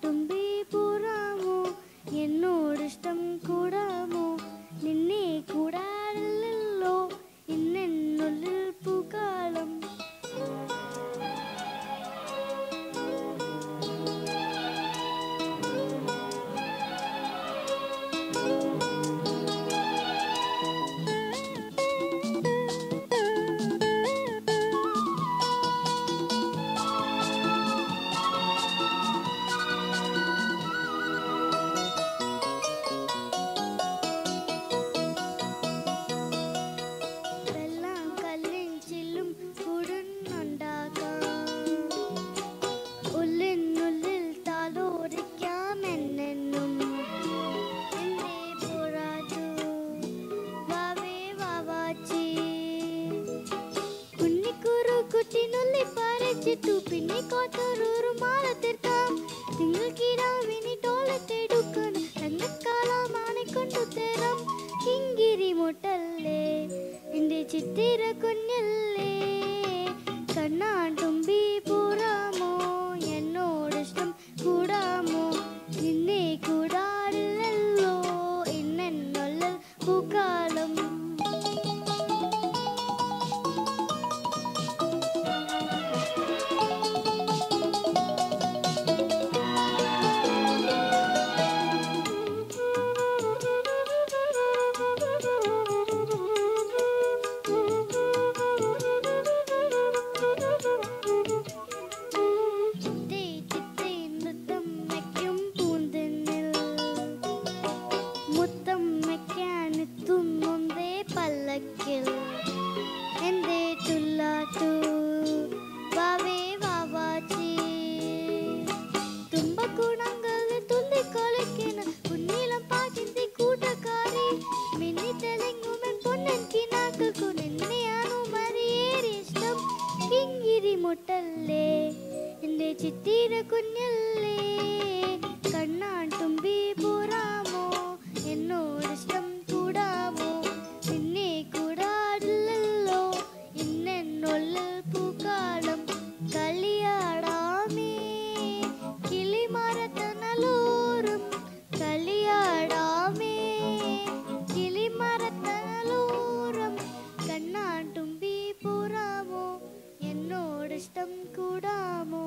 തുമ്പി പോരാമോ എന്നോടിഷ്ടം കൂടാമോ നിന്നെ കൂടാറില്ലല്ലോ ഇന്നെന്നുള്ളിൽ പൂക്കാലം ചെത്തു പിന്നെ കോത്തറൂറ് മാല തീർക്കാം തിങ്കൾ കിടാവിനി ടോളത്തെടുക്കാൻ തങ്കക്കാലമാനെ കൊണ്ടു തരാം കിങ്കിരി മുട്ടല്ലേ എന്റെ ചിത്തിര കുഞ്ഞല്ലേ കണ്ണാൻ തുമ്പി പോരാമോ എന്നോടിഷ്ടം കൂടാമോ നിന്നെ കൂടാറില്ലല്ലോ ഇന്നെന്നുള്ളിൽ പൂക്കാലം മുട്ടല്ലേ എന്റെ ചിത്തിര കുഞ്ഞല്ലേ കണ്ണാൻ തുമ്പി പോരാമോ എന്നോടിഷ്ടം കൂടാമോ നിന്നെ കൂടാറില്ലല്ലോ ഇന്നെന്നുള്ളിൽ പൂക്കാലം കളിയാടാമേ കിളിമരത്തണലോരം കളിയാടാമേ കിളിമരത്തണലോരം കണ്ണാൻ തുമ്പി പോരാമോ എന്നോടിഷ്ടം കൂടാമോ